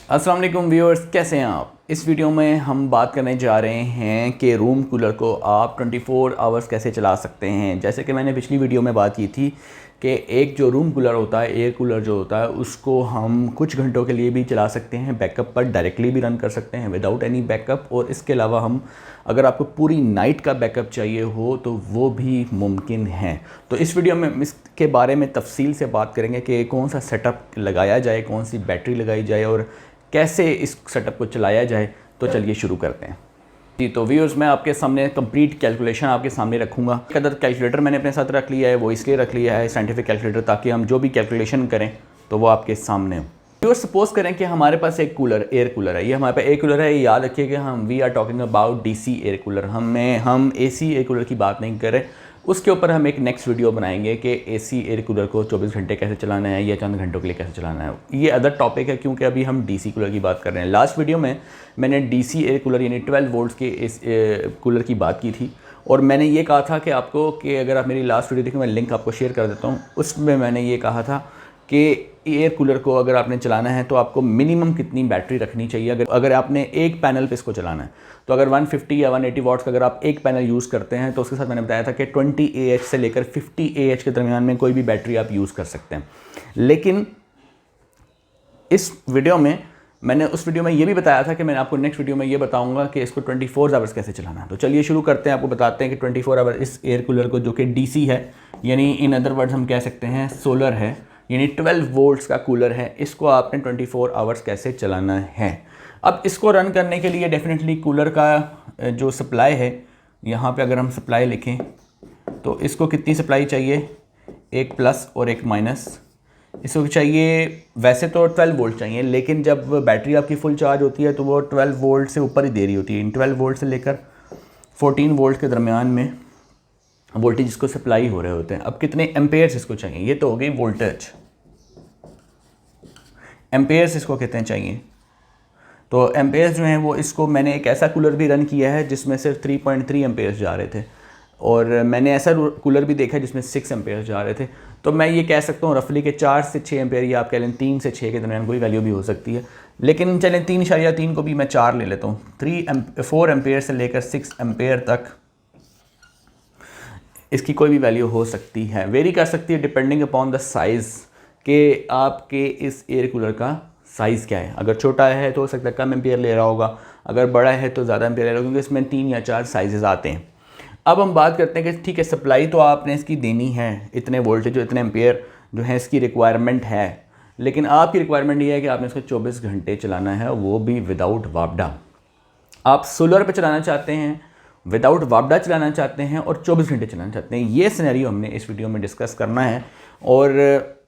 अस्सलाम वालेकुम व्यूअर्स, कैसे हैं आप। इस वीडियो में हम बात करने जा रहे हैं कि रूम कूलर को आप 24 आवर्स कैसे चला सकते हैं। जैसे कि मैंने पिछली वीडियो में बात की थी कि एक जो रूम कूलर होता है, एयर कूलर जो होता है, उसको हम कुछ घंटों के लिए भी चला सकते हैं, बैकअप पर डायरेक्टली भी रन कर सकते हैं विदाउट एनी बैकअप। और इसके अलावा हम अगर आपको पूरी नाइट का बैकअप चाहिए हो तो वो भी मुमकिन है। तो इस वीडियो में इसके बारे में तफसील से बात करेंगे कि कौन सा सेटअप लगाया जाए, कौन सी बैटरी लगाई जाए और कैसे इस सेटअप को चलाया जाए। तो चलिए शुरू करते हैं जी। तो व्यूअर्स, मैं आपके सामने कंप्लीट कैलकुलेशन आपके सामने रखूंगा। एक अदर कैलकुलेटर मैंने अपने साथ रख लिया है, वो इसलिए रख लिया है साइंटिफिक कैलकुलेटर, ताकि हम जो भी कैलकुलेशन करें तो वो आपके सामने हो। व्यूअर्स, सपोज करें कि हमारे पास एक कूलर, एयर कूलर है। ये हमारे पास एयर कूलर है। ये याद रखिए कि we are talking about DC air cooler. हम एसी एयर कूलर की बात नहीं कर रहे। उसके ऊपर हम एक नेक्स्ट वीडियो बनाएंगे कि एसी एयर कूलर को 24 घंटे कैसे चलाना है या चंद घंटों के लिए कैसे चलाना है। ये अदर टॉपिक है, क्योंकि अभी हम डीसी कूलर की बात कर रहे हैं। लास्ट वीडियो में मैंने डीसी एयर कूलर यानी 12 वोल्ट्स के इस कूलर की बात की थी, और मैंने ये कहा था कि आपको कि अगर आप मेरी लास्ट वीडियो देखें, मैं लिंक आपको शेयर कर देता हूँ। उसमें मैंने ये कहा था कि एयर कूलर को अगर आपने चलाना है तो आपको मिनिमम कितनी बैटरी रखनी चाहिए। अगर आपने एक पैनल पे इसको चलाना है तो अगर 150 या 180 वाट्स का अगर आप एक पैनल यूज़ करते हैं तो उसके साथ मैंने बताया था कि 20 AH से लेकर 50 AH के दरमियान में कोई भी बैटरी आप यूज़ कर सकते हैं। लेकिन इस वीडियो में मैंने उस वीडियो में ये भी बताया था कि मैं आपको नेक्स्ट वीडियो में ये बताऊंगा कि इसको 24 आवर्स कैसे चलाना है। तो चलिए शुरू करते हैं। आपको बताते हैं कि 24 आवर इस एयर कूलर को, जो कि डीसी है, यानी इन अदर वर्ड्स हम कह सकते हैं सोलर है, यानी 12 वोल्ट्स का कूलर है, इसको आपने 24 आवर्स कैसे चलाना है। अब इसको रन करने के लिए डेफिनेटली कूलर का जो सप्लाई है, यहाँ पे अगर हम सप्लाई लिखें तो इसको कितनी सप्लाई चाहिए, एक प्लस और एक माइनस। इसको चाहिए वैसे तो 12 वोल्ट चाहिए, लेकिन जब बैटरी आपकी फुल चार्ज होती है तो वो 12 वोल्ट से ऊपर ही दे रही होती है। इन 12 वोल्ट से लेकर 14 वोल्ट के दरमियान में वोल्टेज इसको सप्लाई हो रहे होते हैं। अब कितने एम्पेयर्स इसको चाहिए, ये तो हो गई वोल्टेज। एम्पेयर्स इसको कितने चाहिए, तो एम्पेयर्स जो हैं वो, इसको मैंने एक ऐसा कूलर भी रन किया है जिसमें सिर्फ 3.3 एम्पेयर्स जा रहे थे, और मैंने ऐसा कूलर भी देखा जिसमें 6 एम्पेयर्स जा रहे थे। तो मैं ये कह सकता हूँ रफली के 4 से 6 एम्पेयर, या आप कह लें 3 से 6 के दरमियान कोई वैल्यू भी हो सकती है। लेकिन चलें 3.3 को भी मैं 4 ले लेता हूँ। 4 एम्पेयर से लेकर 6 एम्पेयर तक इसकी कोई भी वैल्यू हो सकती है, वेरी कर सकती है डिपेंडिंग अपॉन द साइज़ कि आपके इस एयर कूलर का साइज़ क्या है। अगर छोटा है तो हो सकता है कम एम्पेयर ले रहा होगा, अगर बड़ा है तो ज़्यादा एम्पेयर ले रहा होगा, क्योंकि इसमें 3 या 4 साइजेस आते हैं। अब हम बात करते हैं कि ठीक है, सप्लाई तो आपने इसकी देनी है, इतने वोल्टेज इतने एम्पेयर जो है इसकी रिक्वायरमेंट है, लेकिन आपकी रिक्वायरमेंट ये है कि आपने इसको 24 घंटे चलाना है, वो भी विदाउट वापडा। आप सोलर पे चलाना चाहते हैं, विदाउट वापडा चलाना चाहते हैं और 24 घंटे चलाना चाहते हैं। ये सिनेरियो हमने इस वीडियो में डिस्कस करना है, और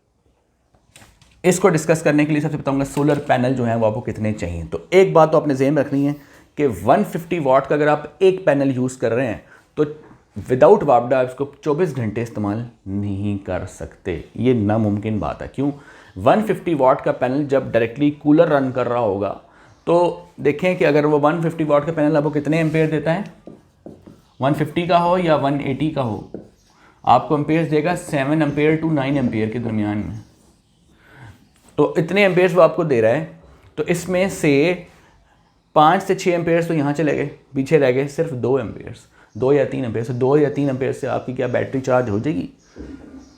इसको डिस्कस करने के लिए सबसे बताऊंगा सोलर पैनल जो है वो आपको कितने चाहिए। तो एक बात तो आपने ज़हन रखनी है कि 150 वाट का अगर आप एक पैनल यूज़ कर रहे हैं तो विदाउट वापडा इसको 24 घंटे इस्तेमाल नहीं कर सकते। ये नामुमकिन बात है। क्यों? 150 वाट का पैनल जब डायरेक्टली कूलर रन कर रहा होगा तो देखें कि अगर वो 150 वाट का पैनल आपको कितने एम्पेयर देता है, 150 का हो या 180 का हो, आपको एम्पेयर देगा 7 एम्पेयर टू 9 एम्पेयर के दरमियान में। तो इतने एम्पेयर्स वो आपको दे रहा है, तो इसमें से 5 से 6 एम्पेयर्स तो यहाँ चले गए, पीछे रह गए सिर्फ 2 एम्पेयर्स, 2 या 3 एम्पेयर से। 2 या 3 एम्पेयर से आपकी क्या बैटरी चार्ज हो जाएगी?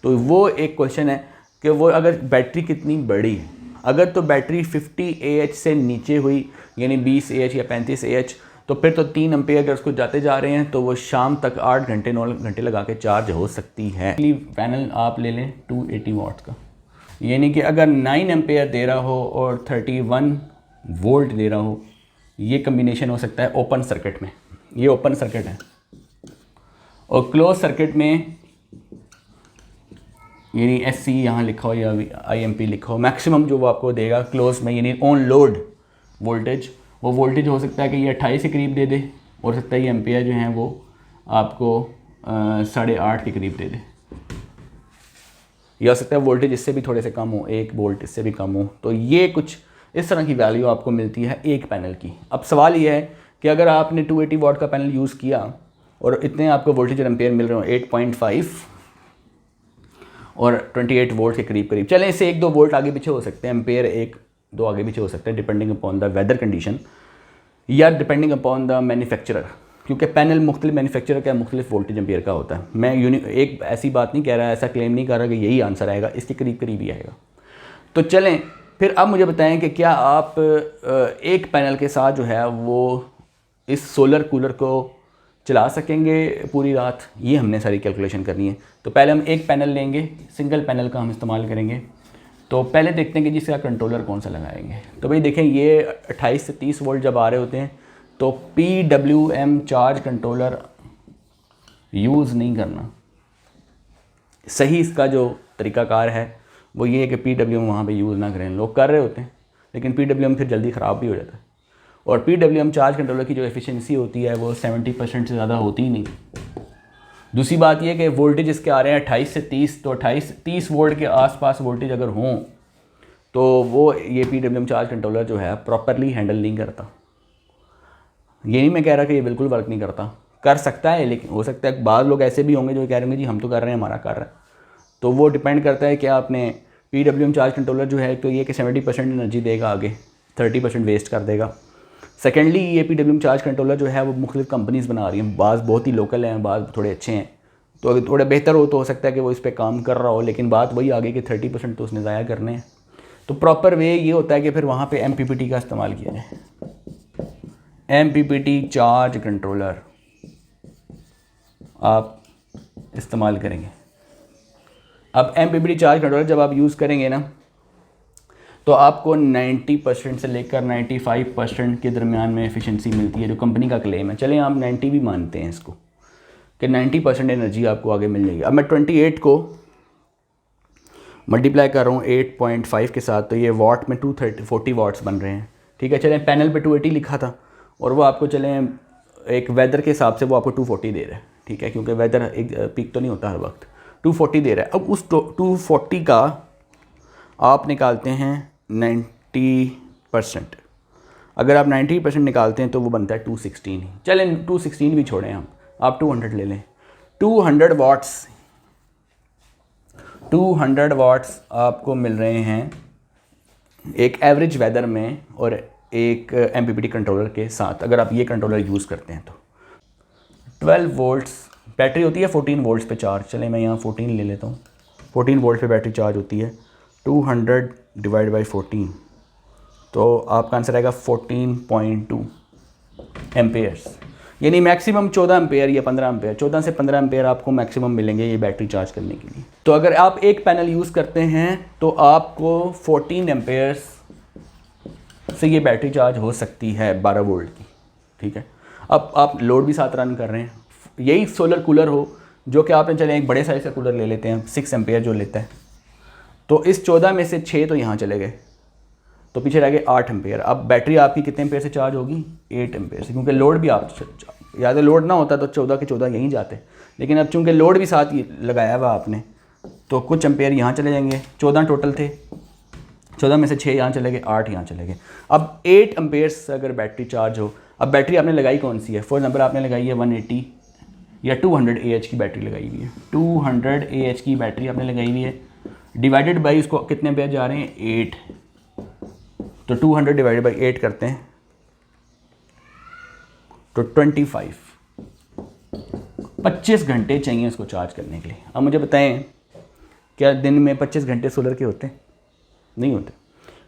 तो वो एक क्वेश्चन है कि वो अगर बैटरी कितनी बड़ी है। अगर तो बैटरी 50 AH से नीचे हुई, यानी 20 AH या 35 AH, तो फिर तो 3 एम्पेयर अगर उसको जाते जा रहे हैं तो वो शाम तक 8 घंटे 9 घंटे लगा के चार्ज हो सकती है। पैनल आप ले लें 280 वाट का, यानी कि अगर 9 एम्पेयर दे रहा हो और 31 वोल्ट दे रहा हो, ये कम्बिनेशन हो सकता है ओपन सर्किट में। ये ओपन सर्किट है, और क्लोज सर्किट में यानी SC यहाँ लिखा हो या IMP लिखा हो, मैक्सिमम जो वो आपको देगा क्लोज में, यानी ऑन लोड वोल्टेज, वो वोल्टेज हो सकता है कि ये 28 के करीब दे दे, हो सकता है ये एम्पेयर जो हैं वो आपको 8.5 के करीब दे दे, या हो सकता है वोल्टेज इससे भी थोड़े से कम हो, 1 वोल्ट इससे भी कम हो। तो ये कुछ इस तरह की वैल्यू आपको मिलती है एक पैनल की। अब सवाल ये है कि अगर आपने 280 वाट का पैनल यूज़ किया और इतने आपको वोल्टेज और एम्पेयर मिल रहे हो 8.5 और 28 वोल्ट के करीब करीब, चलें इससे 1-2 वोल्ट आगे पीछे हो सकते हैं, एम्पेयर एक दो आगे पीछे हो सकते हैं depending upon the weather condition या डिपेंडिंग अपॉन द मैन्युफैक्चरर, क्योंकि पैनल मुख्तलिफ मैन्युफैक्चरर का मुख्तलिफ वोल्टेज एम्पियर का होता है। मैं एक ऐसी बात नहीं कह रहा, ऐसा क्लेम नहीं कर रहा कि यही आंसर आएगा, इसके करीब करीब ही आएगा। तो चलें फिर अब मुझे बताएं कि क्या आप एक पैनल के साथ जो है वो इस सोलर कूलर को चला सकेंगे पूरी रात। ये हमने सारी कैलकुलेशन करनी है। तो पहले हम एक पैनल लेंगे, सिंगल पैनल का हम इस्तेमाल करेंगे। तो पहले देखते हैं कि जिसका कंट्रोलर कौन सा लगाएंगे। तो भाई देखें, ये 28 से 30 वोल्ट जब आ रहे होते हैं तो PWM चार्ज कंट्रोलर यूज़ नहीं करना। सही इसका जो तरीक़ाकार है वो ये है कि PWM वहाँ पे यूज़ ना करें। लोग कर रहे होते हैं लेकिन PWM फिर जल्दी ख़राब भी हो जाता है। और PWM चार्ज कंट्रोलर की जो एफिशिएंसी होती है वो 70% से ज़्यादा होती ही नहीं। दूसरी बात यह कि वोल्टेज इसके आ रहे हैं 28 से 30, तो 28-30 वोल्ट के आसपास वोल्टेज अगर हों तो वो ये PWM चार्ज कंट्रोलर जो है प्रॉपरली हैंडल नहीं करता। ये नहीं मैं कह रहा कि ये बिल्कुल वर्क नहीं करता, कर सकता है, लेकिन हो सकता है बाद लोग ऐसे भी होंगे जो कह रहे होंगे जी हम तो कर रहे हैं, हमारा कर रहा है। तो वो डिपेंड करता है कि आपने PWM चार्ज कंट्रोलर जो है तो ये कि 70% एनर्जी देगा, आगे 30% वेस्ट कर देगा। सेकेंडली ये PWM चार्ज कंट्रोलर जो है वो मुख्तलिफ कंपनीज़ बना रही हैं, बाज़ बहुत ही लोकल हैं, बाज़ थोड़े अच्छे हैं। तो अगर थोड़े बेहतर हो सकता है कि वो इस पर काम कर रहा हो, लेकिन बात वही आगे कि 30% तो उसने ज़ाया करने हैं। तो प्रॉपर वे ये होता है कि फिर वहाँ पे MPPT का इस्तेमाल किया जाए। MPPT चार्ज कंट्रोलर आप इस्तेमाल करेंगे। अब MPPT चार्ज कंट्रोलर जब आप यूज़ करेंगे ना तो आपको 90% से लेकर 95% के दरमियान में एफिशिएंसी मिलती है, जो कंपनी का क्लेम है। चलें आप 90 भी मानते हैं इसको कि 90% एनर्जी आपको आगे मिल जाएगी। अब मैं 28 को मल्टीप्लाई कर रहा हूँ 8.5 के साथ, तो ये वाट में 240 वाट्स बन रहे हैं। ठीक है, चलें पैनल पे 280 लिखा था और वो आपको चलें एक वेदर के हिसाब से वो आपको 240 दे रहा है। ठीक है, क्योंकि वेदर एक पीक तो नहीं होता हर वक्त, 240 दे रहा है। अब उस 240 का आप निकालते हैं 90%। अगर आप 90% निकालते हैं तो वो बनता है 216 ही। चलें 216 भी छोड़ें हम, आप 200 ले लें। 200 वाट्स आपको मिल रहे हैं एक एवरेज वेदर में और एक MPPT कंट्रोलर के साथ, अगर आप ये कंट्रोलर यूज़ करते हैं तो 12 वोल्ट्स बैटरी होती है, 14 वोल्ट्स पे चार्ज। चलें मैं यहाँ 14 ले लेता हूँ। 14 वोल्ट पे बैटरी चार्ज होती है। 200 डिवाइड बाई 14 तो आपका आंसर आएगा 14.2 एम्पेयर्स, यानी मैक्सिमम 14 एम्पेयर या 15 एम्पेयर, 14 से 15 एम्पेयर आपको मैक्सिमम मिलेंगे ये बैटरी चार्ज करने के लिए। तो अगर आप एक पैनल यूज़ करते हैं तो आपको 14 एम्पेयर्स से ये बैटरी चार्ज हो सकती है 12 वोल्ट की। ठीक है, अब आप लोड भी साथ रन कर रहे हैं। यही सोलर कूलर हो जो कि आपने चले एक बड़े साइज़ का कूलर ले लेते हैं 6 एम्पेयर जो लेता है, तो इस 14 में से 6 तो यहाँ चले गए, तो पीछे रह गए 8 एम्पेयर। अब बैटरी आपकी कितने एम्पेयर से चार्ज होगी? 8 एम्पेयर से, क्योंकि लोड भी आप या तो लोड ना होता तो 14 के 14 यहीं जाते, लेकिन अब चूंकि लोड भी साथ ही लगाया हुआ आपने तो कुछ एम्पेयर यहाँ चले जाएंगे। 14 टोटल थे, 14 में से 6 यहाँ चले गए, 8 यहाँ चले गए। अब 8 एम्पेयर से अगर बैटरी चार्ज हो, अब बैटरी आपने लगाई कौन सी है? फॉर एग्जाम्पल आपने लगाई है 180 या 200 AH की बैटरी लगाई हुई है। 200 AH की बैटरी आपने लगाई हुई है, डिवाइडेड बाई उसको कितने एम्पेयर जा रहे हैं? 8। तो 200 डिवाइडेड बाई 8 करते हैं तो 25 घंटे चाहिए इसको चार्ज करने के लिए। अब मुझे बताएं क्या दिन में 25 घंटे सोलर के होते हैं? नहीं होते।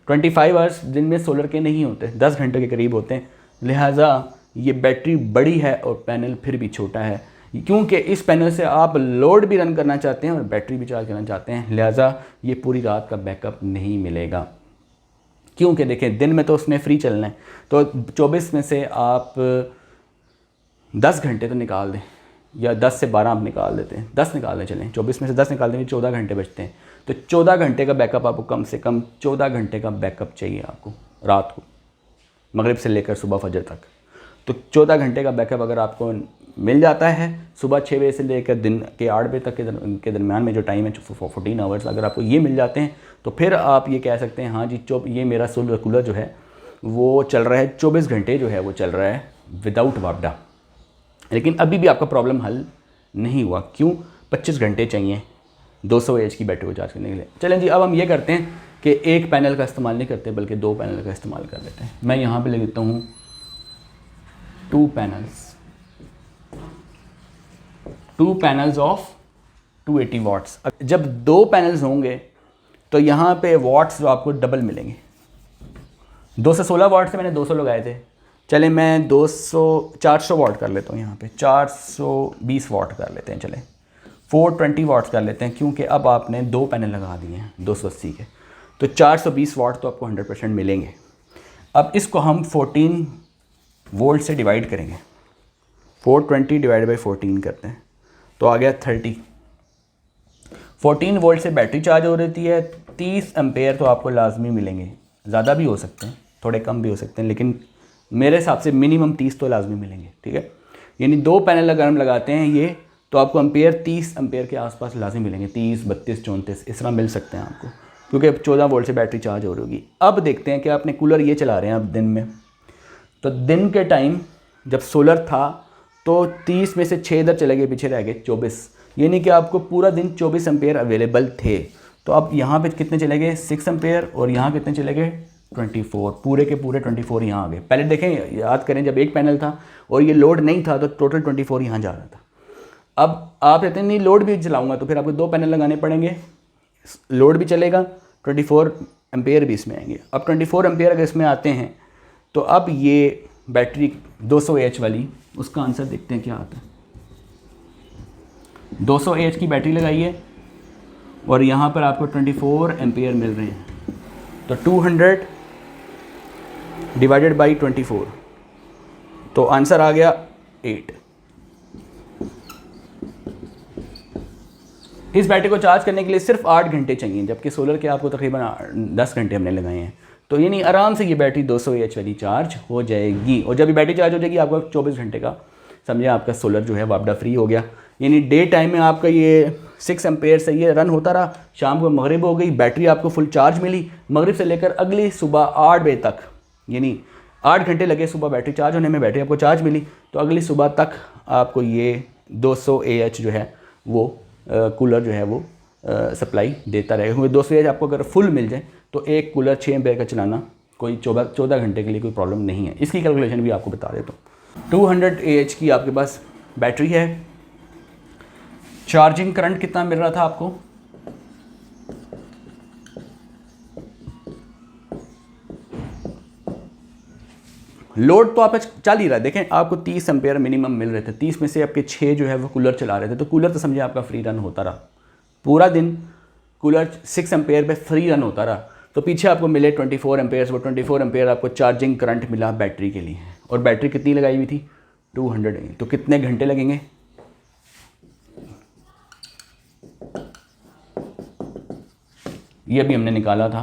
25 आवर्स दिन में सोलर के नहीं होते, 10 घंटे के करीब होते हैं। लिहाजा ये बैटरी बड़ी है और पैनल फिर भी छोटा है, क्योंकि इस पैनल से आप लोड भी रन करना चाहते हैं और बैटरी भी चार्ज करना चाहते हैं। लिहाजा ये पूरी रात का बैकअप नहीं मिलेगा, क्योंकि देखें दिन में तो उसने फ्री चलना है। तो 24 में से आप 10 घंटे तो निकाल दें, या 10 से 12 आप निकाल देते हैं, 10 निकाल दें, चलें 24 में से 10 निकाल देंगे, 14 घंटे बचते हैं। तो 14 घंटे का बैकअप आपको, कम से कम 14 घंटे का बैकअप चाहिए आपको रात को, मगरिब से लेकर सुबह फजर तक। तो 14 घंटे का बैकअप अगर आपको मिल जाता है सुबह 6 बजे से लेकर दिन के 8 बजे तक के दरमियान में जो टाइम है 14 आवर्स, अगर आपको ये मिल जाते हैं तो फिर आप ये कह सकते हैं हाँ जी ये मेरा सोलर कूलर जो है वो चल रहा है 24 घंटे जो है वो चल रहा है विदाउट वापडा। लेकिन अभी भी आपका प्रॉब्लम हल नहीं हुआ। क्यों? 25 घंटे चाहिए 200 AH की बैटरी को चार्ज करने के लिए। चलें जी, अब हम ये करते हैं कि एक पैनल का इस्तेमाल नहीं करते बल्कि 2 पैनल का इस्तेमाल कर लेते हैं। मैं यहाँ पे लिख देता हूँ 2 पैनल्स ऑफ 280 वाट्स। जब 2 पैनल्स होंगे तो यहाँ पे वाट्स जो आपको डबल मिलेंगे। 216 वाट से मैंने 200 लगाए थे, चले मैं 400 वाट कर लेता हूँ। यहाँ पे 420 वाट कर लेते हैं, चले 420 वाट्स कर लेते हैं, क्योंकि अब आपने 2 पैनल लगा दिए हैं 280 के, तो 420 वाट तो आपको 100% मिलेंगे। अब इसको हम 14 वोल्ट से डिवाइड करेंगे, 420 डिवाइड बाई 14 करते हैं तो आ गया 30। 14 वोल्ट से बैटरी चार्ज हो रही है, 30 एम्पेयर तो आपको लाजमी मिलेंगे। ज़्यादा भी हो सकते हैं, थोड़े कम भी हो सकते हैं, लेकिन मेरे हिसाब से मिनिमम 30 तो लाजमी मिलेंगे, ठीक है। यानी 2 पैनल अगर हम लगाते हैं ये, तो आपको एम्पेयर 30 एम्पेयर के आसपास लाजमी मिलेंगे, 30, 32, 34 इस तरह मिल सकते हैं आपको, क्योंकि 14 वोल्ट से बैटरी चार्ज हो रही होगी। अब देखते हैं कि आपने कूलर ये चला रहे हैं अब दिन में, तो दिन के टाइम जब सोलर था तो 30 में से 6 इधर चले गए, पीछे रह गए 24, यानी कि आपको पूरा दिन 24 एम्पेयर अवेलेबल थे। तो अब यहाँ पे कितने चले गए 6 एम्पेयर, और यहाँ कितने चले गए 24, पूरे के पूरे 24 यहाँ आ गए। पहले देखें, याद करें, जब एक पैनल था और ये लोड नहीं था तो टोटल 24 यहाँ जा रहा था। अब आप कहते हैं नहीं लोड भी चलाऊँगा, तो फिर आपको 2 पैनल लगाने पड़ेंगे, लोड भी चलेगा, 24 एम्पेयर भी इसमें आएंगे। अब 24 एम्पेयर अगर इसमें आते हैं तो अब ये बैटरी 200 एच वाली, उसका आंसर देखते हैं क्या आता है। 200 एच की बैटरी लगाइए और यहाँ पर आपको 24 एम्पेयर मिल रहे हैं, तो 200 डिवाइडेड बाई 24, तो आंसर आ गया 8। इस बैटरी को चार्ज करने के लिए सिर्फ 8 घंटे चाहिए, जबकि सोलर के आपको तकरीबन 10 घंटे हमने लगाए हैं। तो यानी आराम से ये बैटरी 200 एच वाली चार्ज हो जाएगी, और जब ये बैटरी चार्ज हो जाएगी आपका 24 घंटे का समझे आपका सोलर जो है वापडा फ्री हो गया। यानी डे टाइम में आपका ये 6 एम्पेयर से ये रन होता रहा, शाम को मगरिब हो गई, बैटरी आपको फुल चार्ज मिली, मगरिब से लेकर अगली सुबह 8 बजे तक, यानी 8 घंटे लगे सुबह बैटरी चार्ज होने में, बैटरी आपको चार्ज मिली, तो अगली सुबह तक आपको ये 200 एच जो है वो कूलर जो है वो सप्लाई देता रहेगा। क्योंकि 200 एच आपको अगर फुल मिल जाए तो एक कूलर 6 एम्पेयर का चलाना कोई 14 घंटे के लिए कोई प्रॉब्लम नहीं है। इसकी कैलकुलेशन भी आपको बता देता हूँ। 200 एच की आपके पास बैटरी है, चार्जिंग करंट कितना मिल रहा था आपको, लोड तो आपका चल ही रहा है। देखें आपको 30 एम्पेयर मिनिमम मिल रहे थे, 30 में से आपके 6 जो है वो कूलर चला रहे थे, तो कूलर तो समझे आपका फ्री रन होता रहा पूरा दिन, कूलर 6 एम्पेयर पे फ्री रन होता रहा। तो पीछे आपको मिले 24 एम्पेयर, वो 24 एम्पेयर आपको चार्जिंग करंट मिला बैटरी के लिए, और बैटरी कितनी लगाई हुई थी 200। तो कितने घंटे लगेंगे, ये भी हमने निकाला था,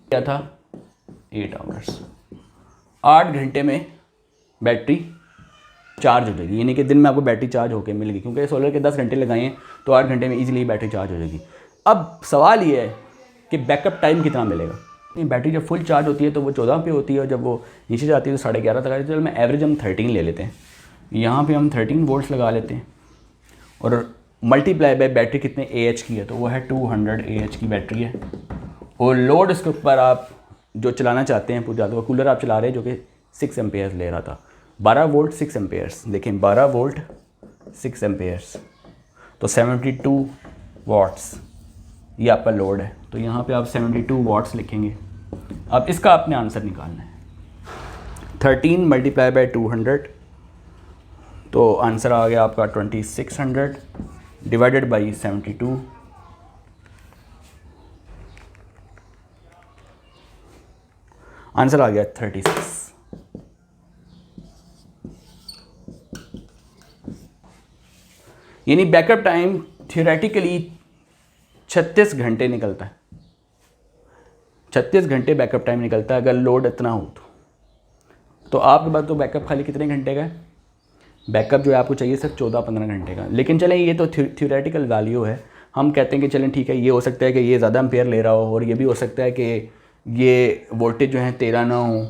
क्या था 8 आवर्स, 8 घंटे में बैटरी चार्ज हो जाएगी। यानी कि दिन में आपको बैटरी चार्ज होकर मिलेगी, क्योंकि सोलर के 10 घंटे लगाए हैं तो 8 घंटे में इजीली बैटरी चार्ज हो जाएगी। अब सवाल ये है कि बैकअप टाइम कितना मिलेगा। बैटरी जब फुल चार्ज होती है तो वो 14 पे होती है, और जब वो नीचे जाती है तो 11:30 तक आती है। चलो मैं एवरेज हम 13 ले लेते हैं, यहाँ पे हम 13 वोल्ट्स लगा लेते हैं, और मल्टीप्लाई बाय बैटरी कितने AH की है, तो वो है 200 AH की बैटरी है। और लोड इसके ऊपर आप जो चलाना चाहते हैं पूरा, तो कूलर आप चला रहे हैं जो कि 6 एम्पेयर ले रहा था, 12 वोल्ट 6 एम्पेयर्स, देखें 12 वोल्ट 6 एम्पेयर्स, तो 72 वाट्स ये आपका लोड है। तो यहाँ पे आप 72 वाट्स लिखेंगे। अब इसका आपने आंसर निकालना है, 13 मल्टीप्लाई बाय 200, तो आंसर आ गया आपका 2600 डिवाइडेड बाई 72, आंसर आ गया 36। यानी बैकअप टाइम थियोरेटिकली 36 घंटे निकलता है, 36 घंटे बैकअप टाइम निकलता है अगर लोड इतना हो तो आपके पास तो बैकअप खाली कितने घंटे का है, बैकअप जो है आपको चाहिए सिर्फ 14-15 घंटे का। लेकिन चलें ये तो थियोरेटिकल वैल्यू है, हम कहते हैं कि चलें ठीक है, ये हो सकता है कि ये ज़्यादा एम्पेयर ले रहा हो, और ये भी हो सकता है कि ये वोल्टेज जो है 13 ना हो,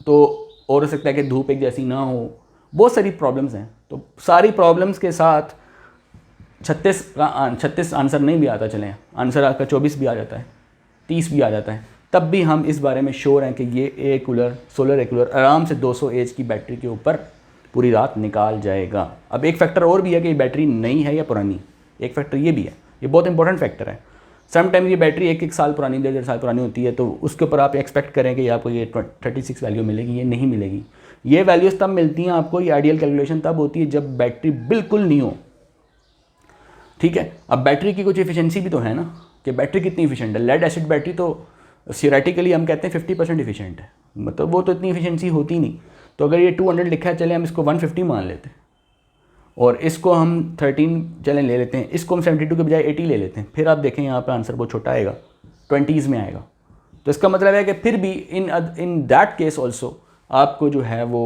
तो और हो सकता है कि धूप एक जैसी ना हो, बहुत सारी प्रॉब्लम्स हैं। तो सारी प्रॉब्लम्स के साथ 36 आंसर नहीं भी आता, चलें आंसर आपका 24 भी आ जाता है, 30 भी आ जाता है, तब भी हम इस बारे में श्योर हैं कि ये air cooler, solar air cooler आराम से 200 एच की बैटरी के ऊपर पूरी रात निकाल जाएगा। अब एक फैक्टर और भी है कि ये बैटरी नई है या पुरानी, एक फैक्टर ये भी है, ये बहुत इंपॉर्टेंट फैक्टर है। समटाइम ये बैटरी 1-1 साल पुरानी, 1.5 साल पुरानी होती है, तो उसके ऊपर आप एक्सपेक्ट करें कि आपको ये 36 वैल्यू मिलेगी, ये नहीं मिलेगी। ये वैल्यूज़ तब मिलती हैं आपको, ये आइडियल कैलकुलेशन तब होती है जब बैटरी बिल्कुल नहीं हो, ठीक है। अब बैटरी की कुछ एफिशिएंसी भी तो है ना, कि बैटरी कितनी एफिशिएंट है। लेड एसिड बैटरी तो थियोरेटिकली हम कहते हैं 50% एफिशिएंट है, मतलब वो तो इतनी एफिशिएंसी होती नहीं। तो अगर ये 200 लिखा है, चले हम इसको 150 मान लेते हैं, और इसको हम 13 चलें ले लेते हैं, इसको हम 72 के बजाय 80 ले लेते हैं, फिर आप देखें यहाँ पे आंसर बहुत छोटा आएगा, 20s में आएगा। तो इसका मतलब है कि फिर भी इन दैट केस ऑल्सो आपको जो है वो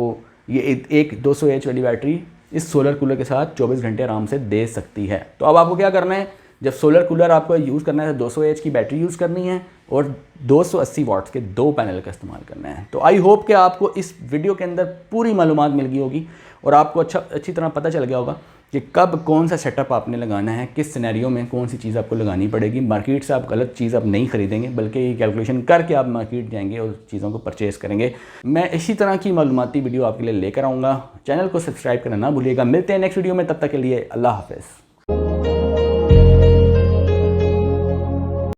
ये एक 200 एच वाली बैटरी इस सोलर कूलर के साथ 24 घंटे आराम से दे सकती है। तो अब आपको क्या करना है, जब सोलर कूलर आपको यूज़ करना है तो 200 एच की बैटरी यूज़ करनी है और 280 वाट्स के 2 पैनल का इस्तेमाल करना है। तो आई होप कि आपको इस वीडियो के अंदर पूरी मालूमात मिल गई होगी और आपको अच्छी तरह पता चल गया होगा कि कब कौन सा सेटअप आपने लगाना है, किस सिनेरियो में कौन सी चीज़ आपको लगानी पड़ेगी। मार्केट से आप गलत चीज़ आप नहीं खरीदेंगे, बल्कि ये कैलकुलेशन करके आप मार्केट जाएंगे और चीज़ों को परचेज़ करेंगे। मैं इसी तरह की मालूमाती वीडियो आपके लिए लेकर आऊँगा। चैनल को सब्सक्राइब करना ना भूलिएगा। मिलते हैं नेक्स्ट वीडियो में, तब तक के लिए अल्लाह हाफ़िज़।